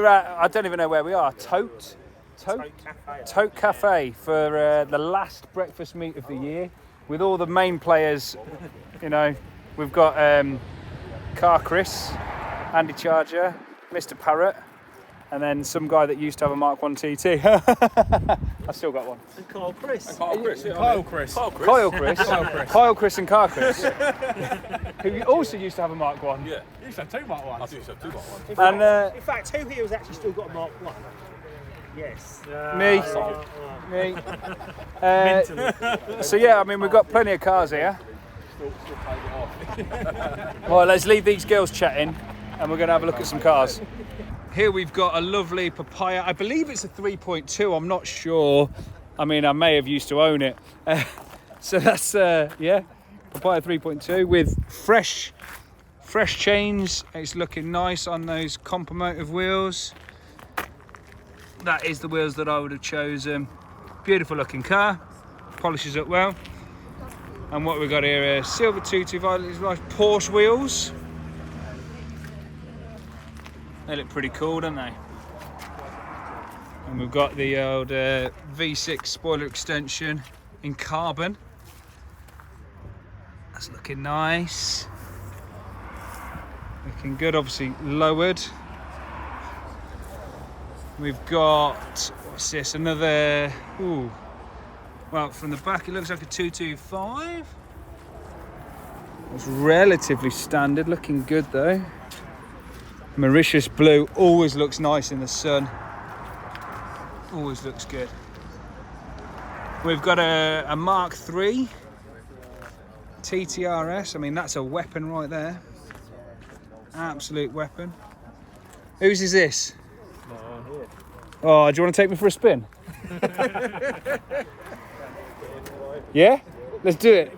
we're at, I don't even know where we are, TOAT Cafe for the last breakfast meet of the year with all the main players. You know, we've got Car Chris, Andy Charger, Mr. Parrot, and then some guy that used to have a Mark 1 TT. I've still got one. And Kyle Chris. Kyle Chris and Car Chris. Who also used to have a Mark 1. Yeah. You used to have 2 Mark 1s. I do used to have 2 Mark 1s. And in fact, who here has actually still got a Mark 1? Yes. Me. So yeah, I mean, we've got plenty of cars here. Still paying it off. Well, let's leave these girls chatting and we're going to have a look at some cars. Here we've got a lovely Papaya. I believe it's a 3.2. I'm not sure. I mean, I may have used to own it. So that's, yeah, Papaya 3.2 with fresh chains. It's looking nice on those Compomotive wheels. That is the wheels that I would have chosen. Beautiful looking car. Polishes up well. And what we've got here is silver 225 Porsche wheels. They look pretty cool, don't they? And we've got the old V6 spoiler extension in carbon. That's looking nice. Looking good, obviously lowered. We've got, what's this, another, ooh. Well, from the back it looks like a 225. It's relatively standard, looking good though. Mauritius blue always looks nice in the sun. Always looks good. We've got a Mark III TTRS. I mean, that's a weapon right there. Absolute weapon. Whose is this? Oh, do you want to take me for a spin? Yeah? Let's do it.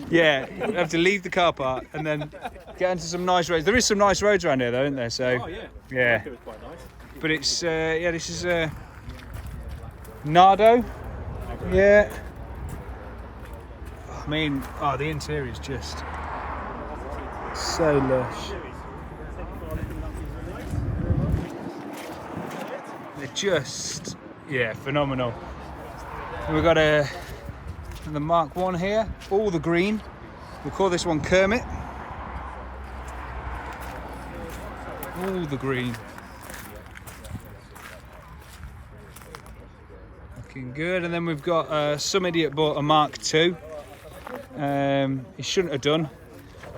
Yeah, we have to leave the car park and then get into some nice roads. There is some nice roads around here though, isn't there? So, Oh, yeah. yeah. It was quite nice. But it's, yeah, this is Nardo. Yeah. I mean, oh, the interior is just so lush. They're just, yeah, phenomenal. And we've got the Mark 1 here, all the green. We'll call this one Kermit. All the green. Looking good. And then we've got some idiot bought a Mark 2. He shouldn't have done,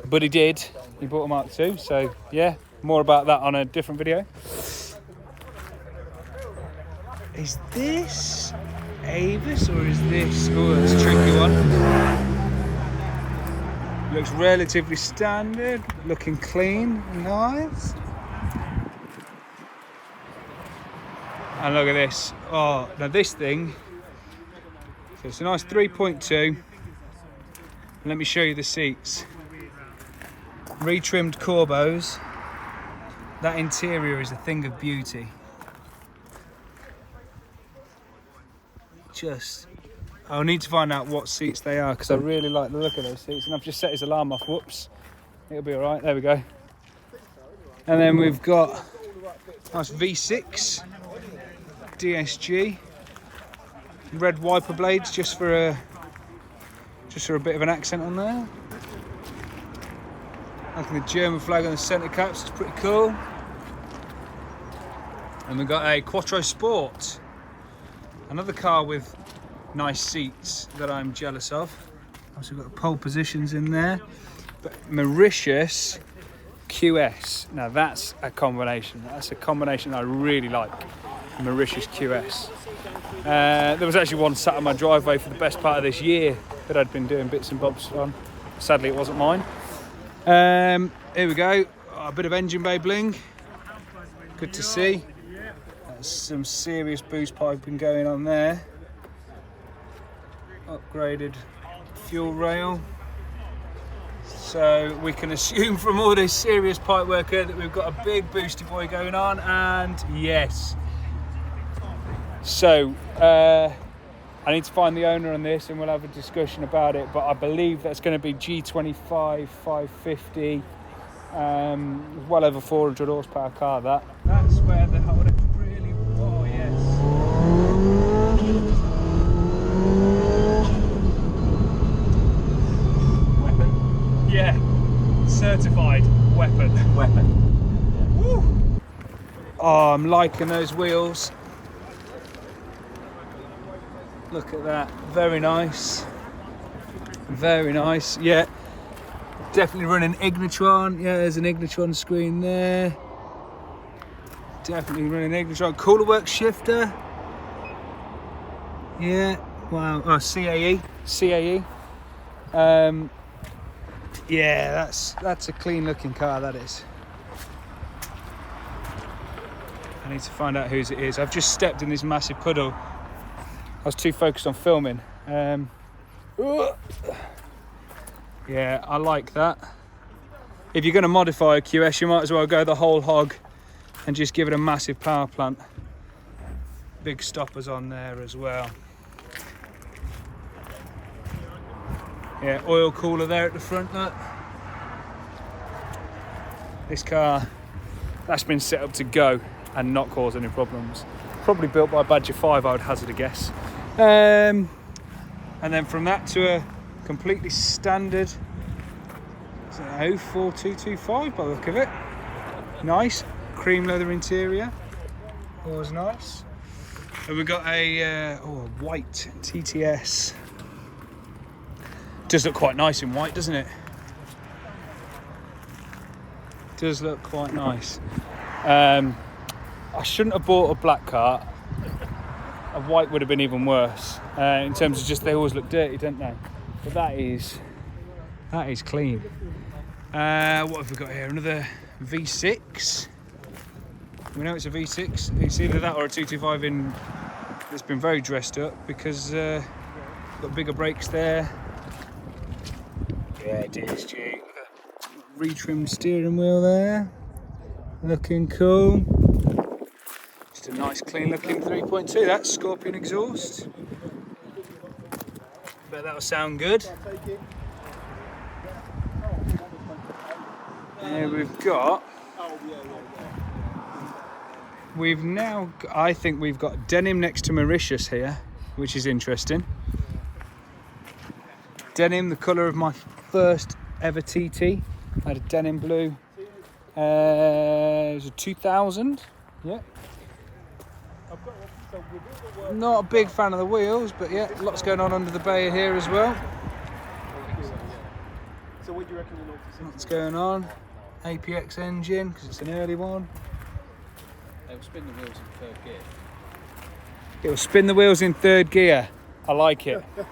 but he did. He bought a Mark 2, so yeah, more about that on a different video. Is this Avis or is this? Oh, that's a tricky one. Looks relatively standard, looking clean, nice. And look at this. Oh, now this thing. So it's a nice 3.2. Let me show you the seats. Retrimmed Corbos. That interior is a thing of beauty. I'll need to find out what seats they are because I really like the look of those seats, and I've just set his alarm off. Whoops. It'll be all right. There we go. And then we've got nice V6 DSG red wiper blades just for a bit of an accent on there. Like the German flag on the centre caps, it's pretty cool. And we've got a Quattro Sport. Another car with nice seats that I'm jealous of. Also got the pole positions in there. But Mauritius QS. Now that's a combination. That's a combination I really like. Mauritius QS. There was actually one sat on my driveway for the best part of this year that I'd been doing bits and bobs on. Sadly, it wasn't mine. Here we go. A bit of engine bay bling. Good to see. Some serious boost piping going on there. Upgraded fuel rail. So we can assume from all this serious pipe work here that we've got a big boosty boy going on, and yes. So I need to find the owner on this and we'll have a discussion about it, but I believe that's going to be G25 550 Well over 400 horsepower car, that. That's where the Votex really... Oh, yes. Weapon? Yeah. Certified weapon. Weapon. Woo! Oh, I'm liking those wheels. Look at that. Very nice. Very nice. Yeah. Definitely running Ignitron. Yeah, there's an Ignitron screen there. Definitely running Ignitron. Cooler Works shifter. Yeah. Wow. Oh, CAE. CAE. Yeah, that's a clean looking car, that is. I need to find out whose it is. I've just stepped in this massive puddle. I was too focused on filming. Yeah, I like that. If you're going to modify a QS, you might as well go the whole hog and just give it a massive power plant. Big stoppers on there as well. Yeah, oil cooler there at the front, look. This car, that's been set up to go and not cause any problems. Probably built by Badger 5, I would hazard a guess. And then from that to a completely standard 04225 by the look of it. Nice cream leather interior, always nice. And we've got a white TTS. Does look quite nice in white, doesn't it? Does look quite nice. I shouldn't have bought a black car. A white would have been even worse. In terms of just they always look dirty, don't they? But that is clean. What have we got here? Another V6. We know it's a V6. It's either that or a 225 in. It's been very dressed up because got bigger brakes there. Yeah, DSG. Retrimmed steering wheel there. Looking cool. Just a nice clean looking 3.2. That's Scorpion exhaust. Bet that'll sound good. Yeah, I think we've got Denim next to Mauritius here, which is interesting. Denim, the colour of my first ever TT. I had a Denim blue. It was a 2000. Yeah. Not a big fan of the wheels, but yeah, lots going on under the bay here as well. So what do you reckon? What's going on? APX engine, because it's an early one. They'll spin the wheels in third gear. It will spin the wheels in third gear. I like it. A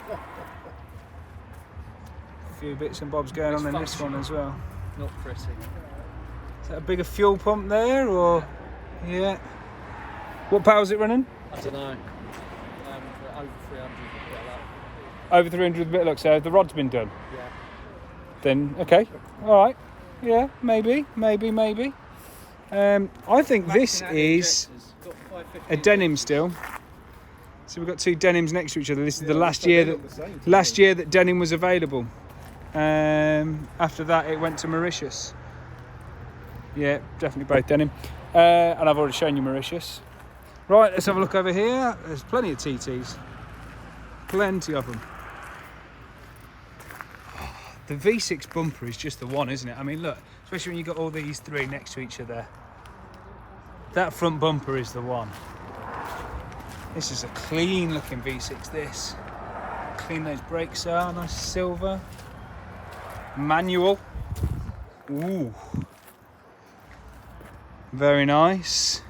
few bits and bobs going on in this one as well. Not pressing. Is that a bigger fuel pump there, or? Yeah. What power is it running? I don't know. Over 300. Over 300 bit look, so the rod's been done. Yeah. Then, okay. Alright. Yeah, maybe. I think this is a Denim still. So we've got two Denims next to each other. This is the last year that Denim was available. After that, it went to Mauritius. Yeah, definitely both Denim. And I've already shown you Mauritius. Right, let's have a look over here. There's plenty of TTs. Plenty of them. The V6 bumper is just the one, isn't it? I mean, look, especially when you've got all these three next to each other. That front bumper is the one. This is a clean looking V6, this. Clean those brakes are, nice silver. Manual. Ooh. Very nice.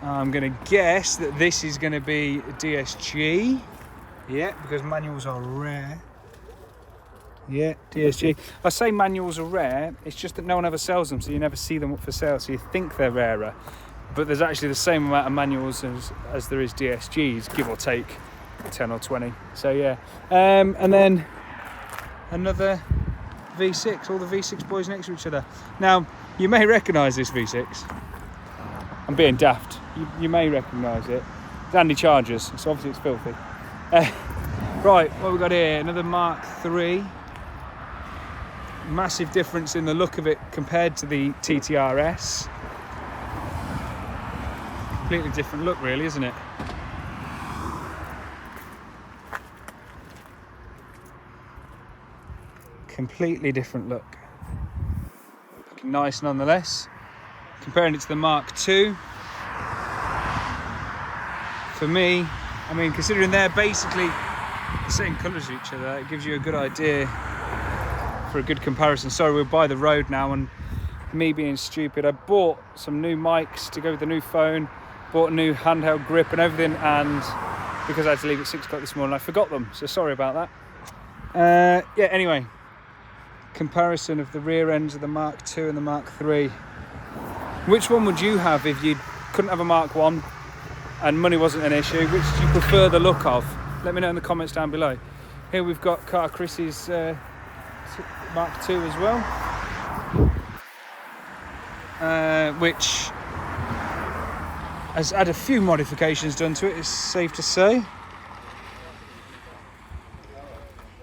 I'm going to guess that this is going to be DSG. Yeah, because manuals are rare. Yeah, DSG. I say manuals are rare, it's just that no one ever sells them, so you never see them up for sale, so you think they're rarer. But there's actually the same amount of manuals as there is DSGs, give or take 10 or 20. So yeah. And then another V6, all the V6 boys next to each other. Now, you may recognise this V6. I'm being daft. You may recognise it. It's Andy Chargers, so obviously it's filthy. Right, what have we got here? Another Mark III. Massive difference in the look of it compared to the TTRS. Completely different look, really, isn't it? Completely different look. Looking nice nonetheless. Comparing it to the Mark II. For me, I mean, considering they're basically the same colours as each other, it gives you a good idea for a good comparison. Sorry, we're by the road now, and me being stupid, I bought some new mics to go with the new phone, bought a new handheld grip and everything, and because I had to leave at 6 o'clock this morning, I forgot them, so sorry about that. Yeah, anyway, comparison of the rear ends of the Mark II and the Mark III. Which one would you have if you couldn't have a Mark I and money wasn't an issue? Which do you prefer the look of? Let me know in the comments down below. Here we've got Car Chris's Mark II as well, which has had a few modifications done to it, it's safe to say.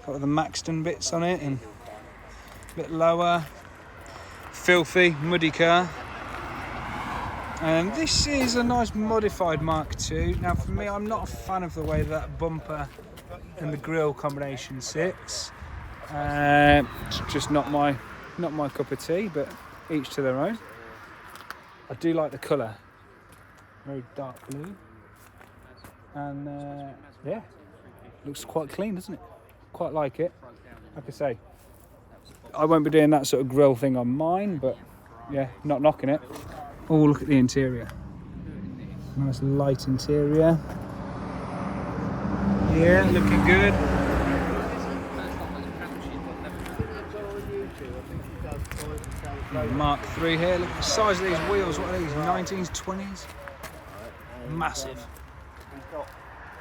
Got the Maxton bits on it and a bit lower. Filthy, muddy car. And this is a nice modified Mark II. Now for me, I'm not a fan of the way that bumper and the grille combination sits. It's just not my cup of tea, but each to their own. I do like the colour, very dark blue, and yeah, looks quite clean, doesn't it? Quite like it. Like I say, I won't be doing that sort of grille thing on mine, but yeah, not knocking it. Oh, look at the interior. Nice light interior. Yeah, looking good. Mark III here. Look at the size of these wheels. What are these? 19s, 20s? Massive.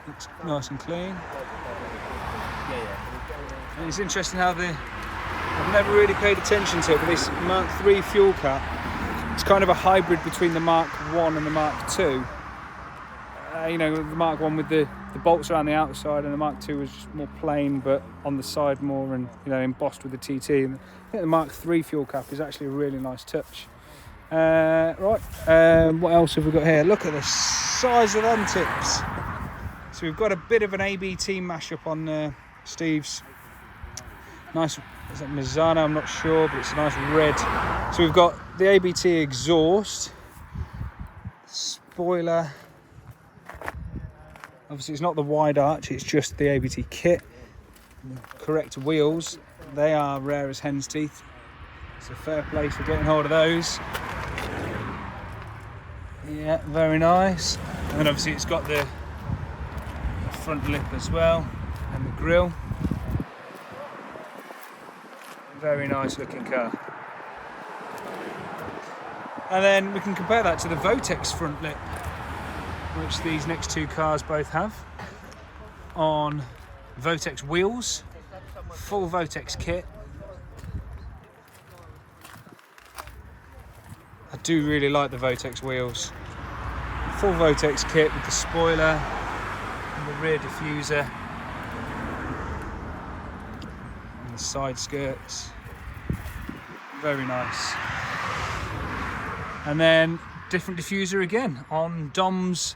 Looks nice and clean. And it's interesting how I've never really paid attention to it, but this Mark III fuel cap, it's kind of a hybrid between the Mark I and the Mark II. You know, the Mark I with the bolts around the outside, and the Mark II was just more plain, but on the side more, and you know, embossed with the TT. And I think the Mark III fuel cap is actually a really nice touch. What else have we got here? Look at the size of them tips. So we've got a bit of an ABT mashup on Steve's. Nice. Is that Mazzano? I'm not sure, but it's a nice red. So we've got the ABT exhaust, spoiler. Obviously, it's not the wide arch; it's just the ABT kit. The correct wheels. They are rare as hen's teeth. It's a fair place for getting hold of those. Yeah, very nice. And then obviously, it's got the front lip as well, and the grille. Very nice looking car. And then we can compare that to the Votex front lip, which these next two cars both have, on Votex wheels, full Votex kit. I do really like the Votex wheels. Full Votex kit with the spoiler and the rear diffuser. The side skirts, very nice. And then different diffuser again on Dom's.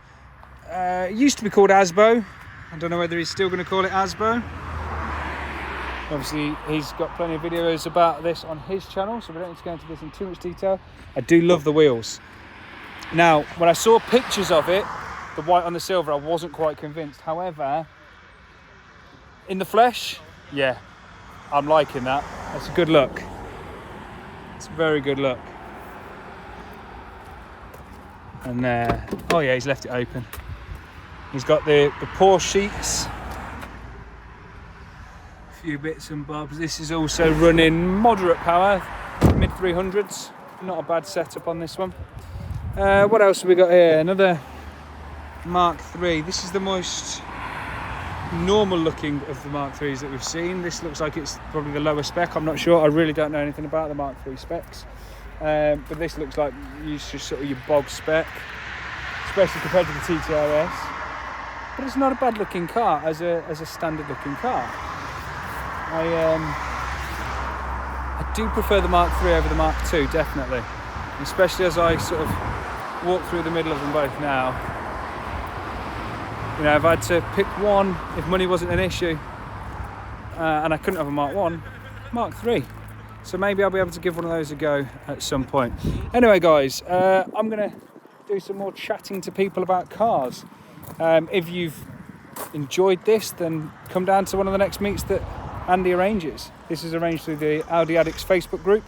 It used to be called Asbo. I don't know whether he's still going to call it Asbo. Obviously, he's got plenty of videos about this on his channel, so we don't need to go into this in too much detail. I do love the wheels. Now, when I saw pictures of it, the white on the silver, I wasn't quite convinced. However, in the flesh, yeah. I'm liking that. That's a good look. It's a very good look. And oh yeah, he's left it open. He's got the Porsche sheets. A few bits and bobs. This is also running moderate power, mid 300s. Not a bad setup on this one. What else have we got here? Another Mark III. This is the most normal looking of the Mark IIIs that we've seen. This looks like it's probably the lower spec. I'm not sure. I really don't know anything about the Mark III specs, but this looks like it's just sort of your bog spec, especially compared to the TTRS. But it's not a bad looking car as a standard looking car. I do prefer the Mark III over the Mark II, definitely. Especially as I sort of walk through the middle of them both now. You know, if I had to pick one, if money wasn't an issue, and I couldn't have a Mark I, Mark III. So maybe I'll be able to give one of those a go at some point. Anyway, guys, I'm going to do some more chatting to people about cars. If you've enjoyed this, then come down to one of the next meets that Andy arranges. This is arranged through the Audi Addicts Facebook group.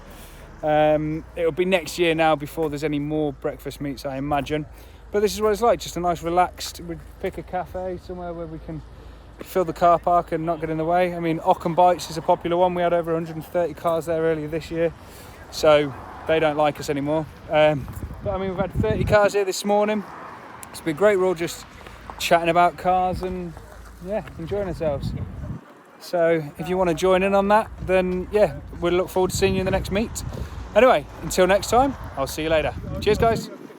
It'll be next year now before there's any more breakfast meets, I imagine. But this is what it's like, just a nice relaxed, we'd pick a cafe somewhere where we can fill the car park and not get in the way. I mean, Ockham Bites is a popular one. We had over 130 cars there earlier this year, so they don't like us anymore. But I mean, we've had 30 cars here this morning. It's been great. We're all just chatting about cars and yeah, enjoying ourselves. So if you want to join in on that, then yeah, we'll look forward to seeing you in the next meet. Anyway, until next time, I'll see you later. Cheers, guys.